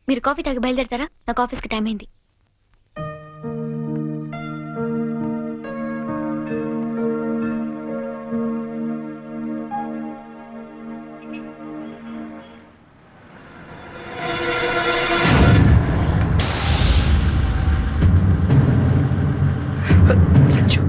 మీరు కాఫీ తాగి బయలుదేరతారా? నాకు ఆఫీస్కి టైం అయింది. సంజు,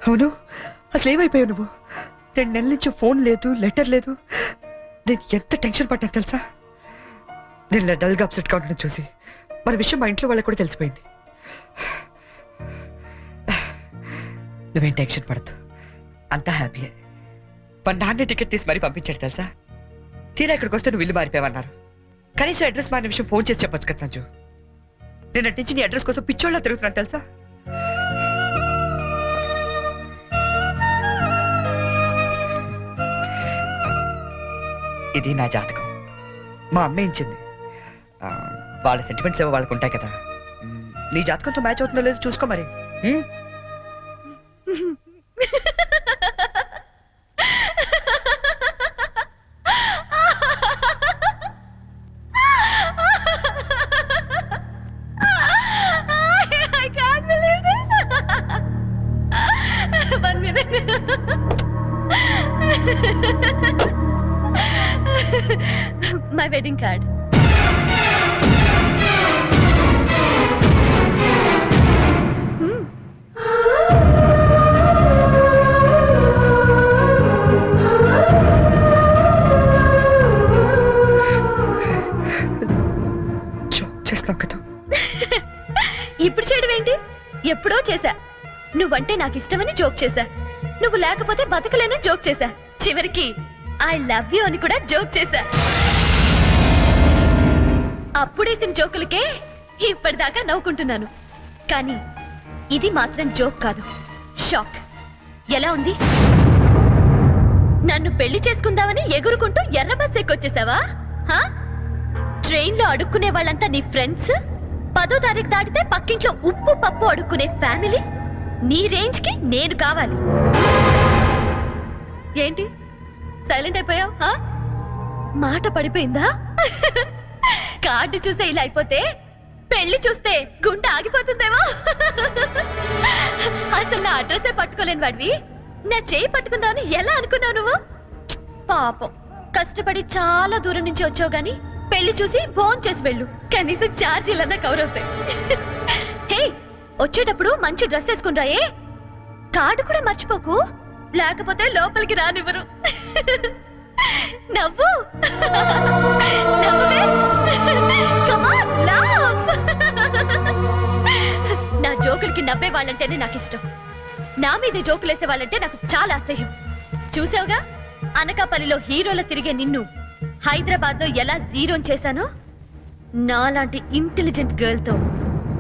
అవును, అసలు ఏమైపోయావు నువ్వు? 2 నెలల నుంచి ఫోన్ లేదు, లెటర్ లేదు. నేను ఎంత టెన్షన్ పడ్డా తెలుసా? నేను డల్గా అప్సెట్ కావడం చూసి మన విషయం మా ఇంట్లో వాళ్ళకి కూడా తెలిసిపోయింది. నువ్వేం టెన్షన్ పడద్దు, అంతా హ్యాపీయే. మా నాన్న టికెట్ తీసి మరీ పంపించాడు తెలుసా? తీరా ఇక్కడికి వస్తే నువ్వు ఇల్లు మారిపోయావన్నారు. కనీసం అడ్రస్ మారిన విషయం ఫోన్ చేసి చెప్పొచ్చు కదా సంజు. నేను అట్నుంచి నీ అడ్రస్ కోసం పిచ్చోళ్ళ తిరుగుతున్నాను తెలుసా? ఇది నా జాతకం, మా అమ్మ ఇచ్చింది. వాళ్ళ సెంటిమెంట్స్ ఏవో వాళ్ళకు ఉంటాయి కదా. నీ జాతకంతో మ్యాచ్ అవుతుందో లేదో చూసుకో మరి. My wedding card. చేస్తావు కదా? ఇప్పుడు చేయడం ఏంటి? ఎప్పుడో చేశా. నువ్వంటే నాకు ఇష్టమని జోక్ చేశా. నువ్వు లేకపోతే బతకలేనని జోక్ చేశా. చివరికి ఐ లవ్ యూ అని కూడా జోక్ చేశా. అప్పుడేసిన జోకులకే ఇప్పటిదాకా నవ్వుకుంటున్నాను. కానీ ఇది మాత్రం జోక్ కాదు, షాక్. ఎలా ఉంది? నన్ను పెళ్లి చేసుకుందామని ఎగురుకుంటూ ఎర్ర బస్ ఎక్కొచ్చేసావా? ట్రైన్లో అడుక్కునే వాళ్ళంతా నీ ఫ్రెండ్స్, 10వ తారీఖు దాటితే పక్కింట్లో ఉప్పు పప్పు అడుక్కునే ఫ్యామిలీ. నీ రేంజ్ కి నేను కావాలి. ఏంటి సైలెంట్ అయిపోయావు? మాట పడిపోయిందా? కార్డు చూసే ఇలా అయిపోతే పెళ్లి చూస్తే గుండె ఆగిపోతుందేమో. అసలు నా అడ్రస్సే పట్టుకోలేని వాడివి నా చేయి పట్టుకుందామని ఎలా అనుకున్నావు నువ్వు? పాపం, కష్టపడి చాలా దూరం నుంచి వచ్చావు గాని పెళ్లి చూసి ఫోన్ చేసి వెళ్ళు, కనీసం ఛార్జీలన్నా కవర్ అవుతాయి. హే, వచ్చేటప్పుడు మంచి డ్రెస్ వేసుకుని రాయే. కార్డు కూడా మర్చిపోకు, లేకపోతే లోపలికి రానివ్వరు. నవ్వు, నా జోకులకి నవ్వే వాళ్ళంటేనే నాకు ఇష్టం. నా మీద జోకులేసే వాళ్ళంటే నాకు చాలా అసహ్యం. చూసావుగా, అనకాపల్లిలో హీరోల తిరిగే నిన్ను హైదరాబాద్ లో ఎలా జీరో చేశానో. నాలాంటి ఇంటెలిజెంట్ గర్ల్ తో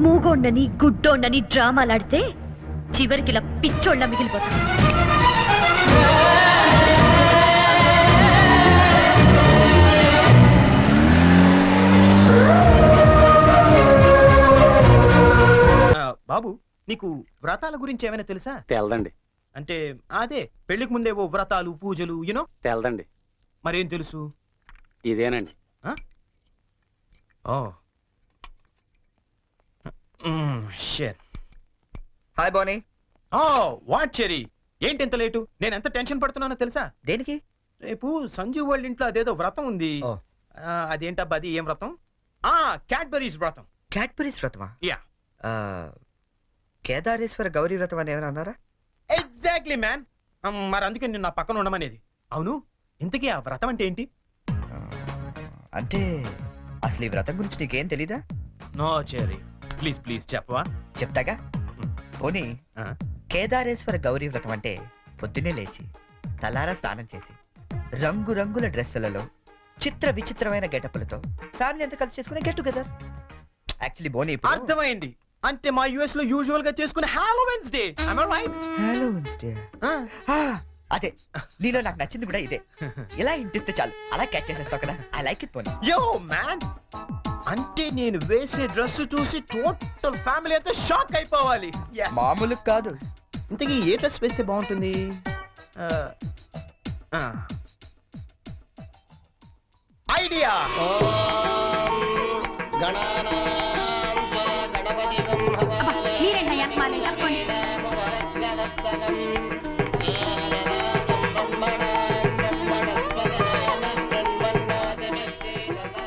మూగోండని గుడ్డోండని డ్రామాలాడితే చివరికి ఇలా పిచ్చోళ్ళ మిగిలిపోతాను. బాబు, నీకు వ్రతాల గురించి ఏమైనా తెలుసా? తెలదండి. అంటే అదే పెళ్లికి ముందేవో వ్రతాలు పూజలు యూనో. తెలదండి. మరేం తెలుసు? ఇదేనండి. హాయ్ బోనీ. వాట్ చెరీ, ఏంటి ఎంత లేటు? నేను ఎంత టెన్షన్ పడుతున్నానో తెలుసా? దేనికి? రేపు సంజు వాళ్ళ ఇంట్లో అదేదో వ్రతం ఉంది. అదేంటబ్బా, అది ఏం వ్రతం? క్యాడ్బరీస్ వ్రతం. క్యాడ్బరీస్ వ్రతమా? యా. కేదారేశ్వర గౌరీ వ్రతం అని ఏమైనా అన్నారా? Exactly man. మరి అందుకే నేను నా పక్కన ఉండమనేది. అవును, ఇంతకీ ఆ వ్రతం అంటే ఏంటి? అంటే అసలు ఈ వ్రతం గురించి నీకేం తెలీదా? నో చెర్రీ, ప్లీజ్ ప్లీజ్ చెప్పవా? చెప్తాగా. పోనీ ఆ. కేదారేశ్వర గౌరీ వ్రతం అంటే పొద్దున్నే లేచి తలారా స్నానం చేసి రంగురంగుల డ్రెస్సులలో చిత్ర విచిత్రమైన గెటప్పులతో ఫ్యామిలీ అంతా కలిసి చేసుకునే గెట్ టుగెదర్. యాక్చువల్లీ బోని అర్థమైంది. అంటే మా యుఎస్ లో యూజువల్ గా చేసుకునే హాలోవీన్స్ డే. am I right? అదే నీలో నాకు నచ్చింది కూడా ఇదే. ఇలా ఇంటిస్తే చాలు అలా క్యాచ్ చేసేస్తావు కదా. ఐ లైక్ ఇట్ పోనీ. యో మ్యాన్, అంటే నేను వేసే డ్రెస్ చూసి టోటల్ ఫ్యామిలీ అంతా షాక్ అయిపోవాలి. Yes. మామూలు కాదు. ఇంతకీ ఏ డ్రెస్ వేస్తే బాగుంటుంది? ఐడియా.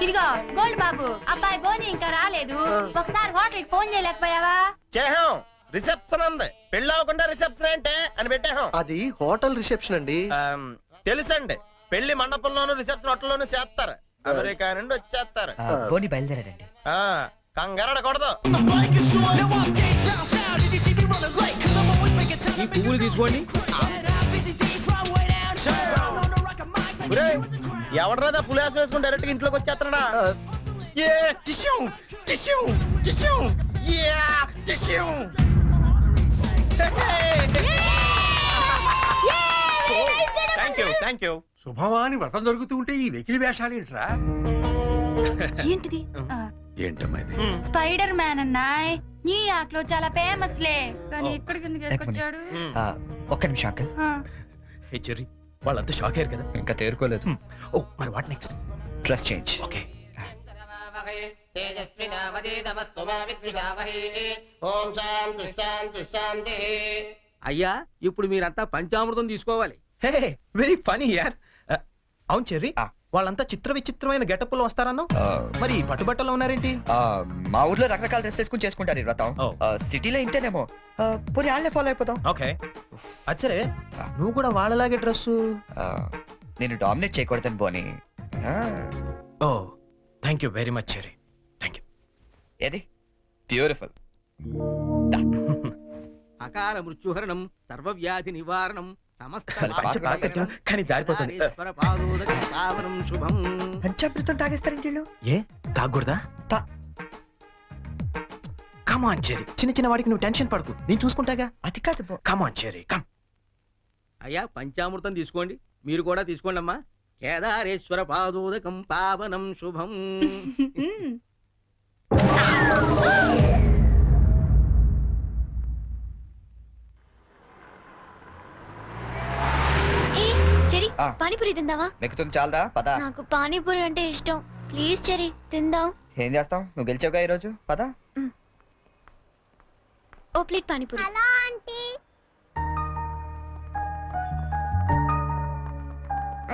ఇదిగో గోల్డ్ బాబు, అబ్బాయి బోని ఇంకా రాలేదు. ఒకసారి హోటల్ ఫోన్ చేయలేకపోయావా? చేహాం, రిసెప్షన్ ఉంది. పెళ్ళి అవ్వకుండా రిసెప్షన్ అంటే అని పెట్టాం. అది హోటల్ రిసెప్షన్ అండి. తెలుసండి, పెళ్లి మండపంలోను రిసెప్షన్ హోటల్లోనూ చేస్తారు. అమెరికా నుండి వచ్చేస్తారు. బోని బయలుదేరాడండి. కంగారడకూడదు. ఈ పువ్వులు తీసుకోండి. ఎవడరాదా పులిహాసం వేసుకుని డైరెక్ట్ గా ఇంట్లోకి వచ్చేస్తాడా? Thank you. శుభమాని వ్రతం జరుగుతూ ఉంటే ఈ వెకిలి వేషాలు ఏంట్రా? ఏంటిది? ఏంటమ్మా ఇది? Spider man అన్నాయ్. న్యూయార్క్ లో చాలా ఫేమస్ లే, కానీ ఇక్కడికి ఎందుకు వేసుకొచ్చాడు? ఒక్క నిమిషం అంకల్. హే చెర్రీ, వాళ్ళంతా షాక్ అయ్యారు కదా. ఇంకా తేరుకోలేదు. ఓ మరి what next? Dress change. Okay. అయ్యా, ఇప్పుడు మీరంతా పంచామృతం తీసుకోవాలి. హే వెరీ ఫనీ యార్. అవును చెర్రీ, వాళ్ళంతా చిత్ర విచిత్రమైన గెటప్లో వస్తారన్నా. మరి పట్టుబట్టలో ఉన్నారేంటి? మా ఊర్లో రకరకాల డ్రెస్ వేసుకుని చేసుకుంటారు ఈ వ్రతం. సిటీలో ఇంతేనేమో. పోనీ వాళ్ళే ఫాలో అయిపోతాం. ఓకే. అచ్చరే, నువ్వు కూడా వాళ్ళలాగే డ్రెస్. నేను డామినేట్ చేయకూడదని పోనీ. Oh thank you very much Cherry, thank you. ఏది బ్యూటిఫుల్. అకాల మృత్యుహరణం, సర్వవ్యాధి నివారణం, సమస్త కానీ జారిపోతుంది. పావనం శుభం. పంచామృతం తాగేస్తారండి వీళ్ళు. ఏ తాగకూడదా? కమాన్ చెర్రీ, చిన్న చిన్న వాడికి నువ్వు టెన్షన్ పడకు, నేను చూసుకుంటాగా. అది కాదు. కమాన్ చెర్రీ, కమ్. అయ్యా, పంచామృతం తీసుకోండి. మీరు కూడా తీసుకోండి అమ్మా. కేదారేశ్వర పాదోదకం పావనం శుభం. పానీపూరి తిందావా? నెక్కుతుంది చాలదా? పద. నాకు పానీపూరి అంటే ఇష్టం. ప్లీజ్ చెరి తిందాం. ఏం చేస్తాం, నువ్వు గెలిచావుగా ఈరోజు. పద. ఓ ప్లేట్ పానీపూరి.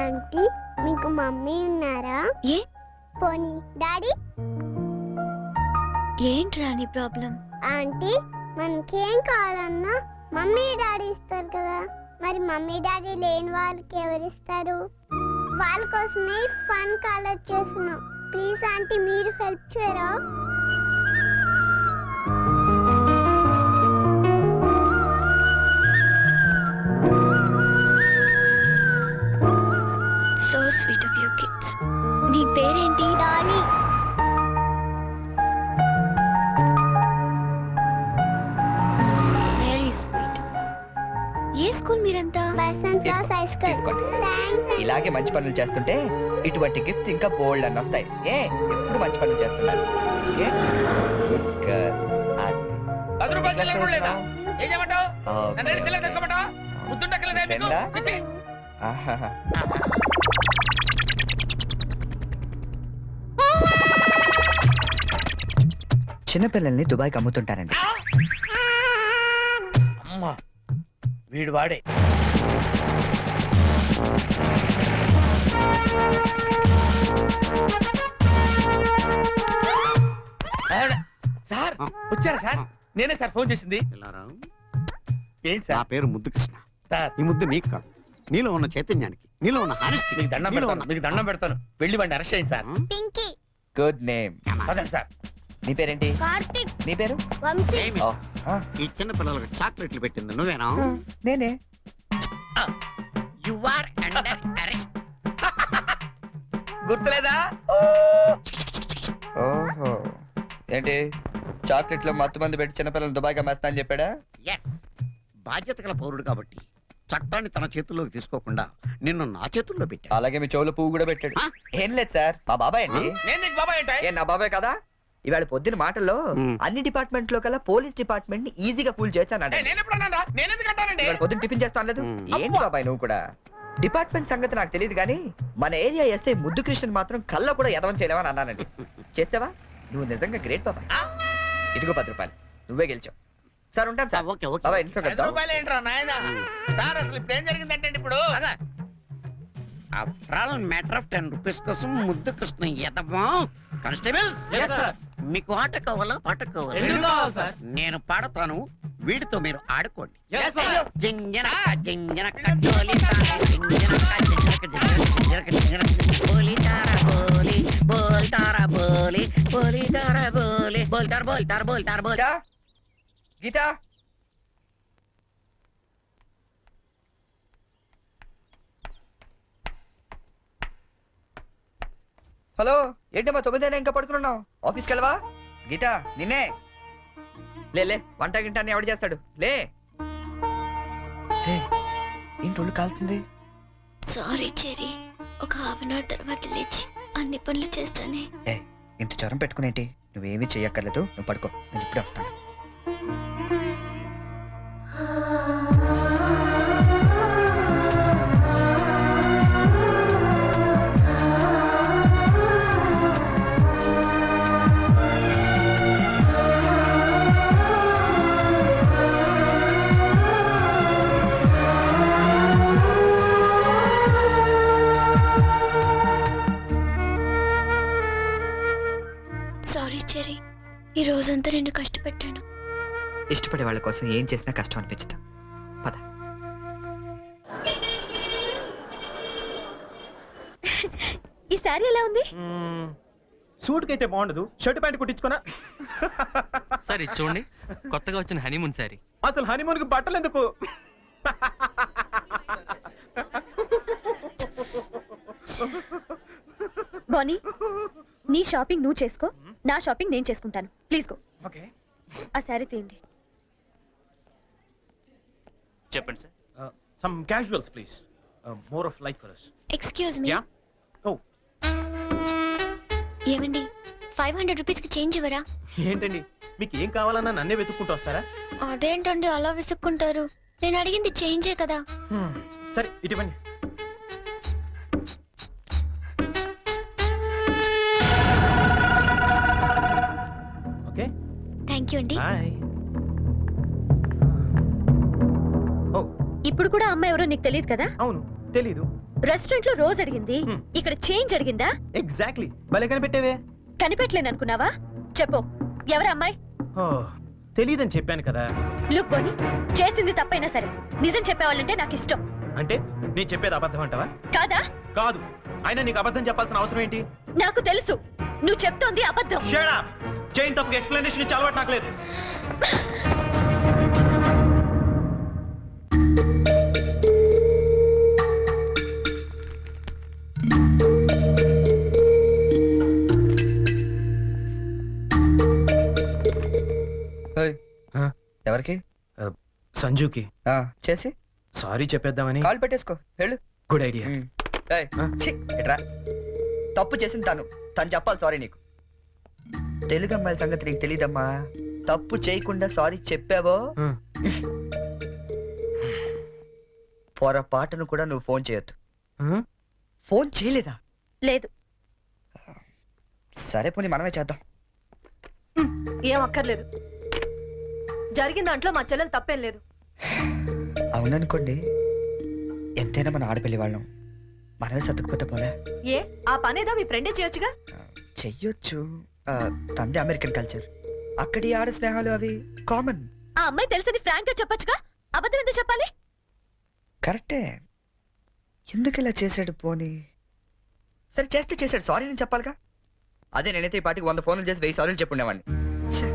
ఆంటీ, మీకు మమ్మీ ఉన్నారా? ఏ పోనీ డాడీ? ఏంట్రా నీ ప్రాబ్లం? ఆంటీ, మనకేం కావాలన్నా మమ్మీ డాడీ ఇస్తారు కదా, మరి మమ్మీ డాడీ లేని వాళ్ళకి ఎవరిస్తారు? వాళ్ళ కోసమే ఫన్ కాలేజ్ చేస్తున్నాం. ప్లీజ్ ఆంటీ, మీరు హెల్ప్ చేయరా? So sweet of you kids. నీ పేరేంటి? డాలీ. Very sweet. ఏ స్కూల్ మీరంతా? Basant Ras high school. తీసుకోండి. థాంక్స్. ఇలాగే మంచి పనులు చేస్తుంటే ఇటువంటి గిఫ్ట్స్ ఇంకా బోల్డ్ అని వస్తాయి. ఎప్పుడు మంచి పనులు చేస్తున్నారు. ఏ? Good girl. అది. 10 రూపాయలు చెల్లింపుడు లేదా? ఏం చేయమంటావు? ఆ, నన్ను ఏడు తెల్లగా తెచ్చుకోమంటావా? ముద్దుండక్కలేదా మీకు? రెండా? చిచ్చి. ఆహాహా. చిన్నపిల్లల్ని దుబాయ్కి అమ్ముతుంటారండి. అమ్మా, వీడు వాడే. సార్ వచ్చారా సార్? నేనే సార్ ఫోన్ చేసింది. పిల్లారా, ఏంటి నా సార్? పేరు ముద్దుకృష్ణ. సార్. ఈ ముద్దు నీకు కాదు, నీలో ఉన్న చైతన్యానికి, నీలో ఉన్న హానెస్టీ. మీకు దండం పెడతాను, మీకు దండం పెడతాను. వెళ్ళి వాడిని అరెస్ట్ చేయండి సార్. Pinky, good name. అదే సార్. నీ పేరేంటి? కార్తిక్, నీ పేరు? వంశీ. ఓ, ఆ, ఈ చిన్న పిల్లలకు చాక్లెట్లు పెట్టింది నువ్వేనా? నేనే. You are under arrest. గుర్తులేదా? ఓహో, ఏంటి చాక్లెట్లో మత్తు మంది పెట్టి చిన్నపిల్లలు దుబాయ్గా మేస్తా అని చెప్పాడా? ఎస్. బాధ్యత గల పౌరుడు కాబట్టి చట్టాన్ని తన చేతుల్లోకి తీసుకోకుండా నిన్ను నా చేతుల్లో పెట్టా. అలాగే మీ చెవులో పువ్వు కూడా పెట్టాడు. ఆ? ఏం లేదు సార్, మా బాబాయ్ అండి. నేను నీకు బాబాయ్ ఏంటి? ఏ నా బాబాయ్ కదా? ఇవాళ పొద్దున మాటల్లో మ్. అన్ని డిపార్ట్మెంట్ లో కల్లా పోలీస్ డిపార్ట్మెంట్ ని ఈజీగా ఫూల్ చేయొచ్చు. నేను ఎప్పుడు అన్నాను రా? నేను ఎందుకు అంటానండి? ఇవాళ పొద్దున టిఫిన్ చేస్తాను లేదు. మ్. ఏంటి బాబాయ్ నువ్వు కూడా? డిపార్ట్మెంట్ సంగతి నాకు తెలియదు కానీ మన ఏరియా ఎస్ఐ ముద్దు కృష్ణ మాత్రం కళ్ళ కూడా ఎదవం చేయలేవని అన్నానండి. చేసావా? నువ్వు నిజంగా గ్రేట్ బాబాయ్. ఇదిగో 10 రూపాయలు, నువ్వే గెలిచావు. సార్ ఉంటాను సార్. Okay okay. బాబాయ్ ఇంట్లో 10 కలుద్దాం. రూపాయలు ఏంట్రా నాయన? సార్ అసలు ఇప్పుడు ఏం జరిగిందంటే ఇప్పుడు మ్యాటర్ ఆఫ్ 10 రూపీస్ కోసం ముద్దు కృష్ణ ఎదవా. Constable, Yes, sir. మీకు ఆట కావాలా పాట రెండు కావాలా? కావాలి సార్. నేను పాడతాను, వీడితో మీరు ఆడుకోండి. Yes, sir. జింజనక జింజనక జోలితార, జింజనక జింజనక జింజనక జింజనక బోలితార బోలి బోల్తార బోలి బోలితార బోలి బోల్తార బోల్తార బోల్తార బోల్. గీతా, గీతా, హలో, ఏంటమ్మా 9 ఇంకా పడుకున్నావు? ఆఫీస్కి వెళ్ళవా? గీతా నిన్నే. లే వంట గింట అని ఎవడు చేస్తాడు? లే. హే, ఏంటి ఒళ్ళు కాలుతుంది? సారీ చెరీ, ఒక హాఫ్ అన్ అవర్ తర్వాత లేచి అన్ని పనులు చేస్తానే. ఏ, ఇంత జ్వరం పెట్టుకునేంటి? నువ్వేమీ చెయ్యక్కర్లేదు, నువ్వు పడుకో, నేను ఇప్పుడే వస్తాను. సారీ చెరీ, ఈ రోజంతా నేను కష్టపెట్టాను. ఇష్టపడే వాళ్ళ కోసం ఏం చేసినా కష్టం అనిపించదు. పద. ఈ శారీ ఎలా ఉంది? సూట్ కైతే బాగుండదు, షర్ట్ ప్యాంట్ కుట్టించుకోనా? సార్ ఇది చూడండి, కొత్తగా వచ్చిన హనీమూన్ శారీ. అసలు హనీమూన్ కి బట్టలు ఎందుకు? బానీ, నీ షాపింగ్ నువ్వు చేసుకో, నా షాపింగ్ నేను చేసుకుంటాను. Please go. ఓకే. ఆ శారీ తీయండి. చెప్పండి sir. Some casuals please, more of like colours. Excuse me, yeah. ఓ, ఏమండి 500 రూపీస్కి చేంజ్ ఇవ్వరా? ఏంటండి మీకు ఏం కావాలన్నా నన్నే వెతుక్కుంటూ వస్తారా? అదేంటండి అలా విసుక్కుంటారు? నేను అడిగింది చేంజే కదా. సరే ఇటువంటి. ఓకే, థ్యాంక్ యూ అండి. బాయ్. ఓ, ఇప్పుడు కూడా అమ్మాయి ఎవరో నీకు తెలియదు కదా? అవును తెలీదు. రెస్టారెంట్ లో రోజు అడిగింది, Hmm. ఇక్కడ చేంజ్ అడిగిందా? ఎగ్జాక్ట్లీ, భలే కనిపెట్టేవే. కనిపెట్టలేను అనుకున్నావా? చెప్పు, ఎవరు అమ్మాయి? ఓ, తెలీదని చెప్పాను కదా. లుక్ బోని, చేసింది తప్పైనా సరే నిజం చెప్పేవాళ్ళంటే నాకు ఇష్టం. అంటే నేను చెప్పేది అబద్ధం అంటావా? కాదా? కాదు, అయినా నీకు అబద్ధం చెప్పాల్సిన అవసరం ఏంటి? నాకు తెలుసు నువ్వు చెప్తోంది అబద్ధం. Shut up! జైన్ తప్పుకి ఎక్స్ప్లెనేషన్ ఇచ్చే అలవాటు నాకు లేదు. ఏయ్, ఆ? ఎవరికి? సంజుకి ఆ, చేసి సారీ చెప్పేద్దామని. కాల్ పెట్టేసుకో, వెళ్ళు. Good idea. ఏయ్, ఆ? ఛీ, ఇట్రా. తప్పు చేసింది తను చెప్పాలి సారీ నీకు. తెలుగు అమ్మాయిల సంగతి నీకు తెలీదమ్మా. తప్పు చేయకుండా సారీ చెప్పావో పొరపాటును కూడా నువ్వు ఫోన్ చేయొద్దు. ఫోన్ చేయలేదా? లేదు. సరే పోనీ మనమే చేద్దాం. ఏం అక్కర్లేదు, జరిగిన దాంట్లో మా చెల్లెలు తప్పేం లేదు. అవుననుకోండి, ఎంతైనా మన ఆడపిల్లి వాళ్ళం, మనమే సర్దుకుపోతే పోలే. ఏ ఆ పనేదో మీ ఫ్రెండే చేయొచ్చుగా. చెయ్యొచ్చు, తంది అమెరికన్ కల్చర్, అక్కడి ఆడ స్నేహాలు అవి కామన్. ఆ అమ్మాయి తెలుసని ఫ్రాంక్ గా చెప్పొచ్చుగా, అబద్ధం ఎందుకు చెప్పాలి? కరెక్టే, ఎందుకు ఇలా చేశాడు పోనీ? సరే చేస్తే చేశాడు, సారీ నేను చెప్పాలిగా. అదే నేనైతే ఈ పాటికి 100 ఫోన్లు చేసి 1000 సారీలు చెప్పుండేవాడిని. ఛే.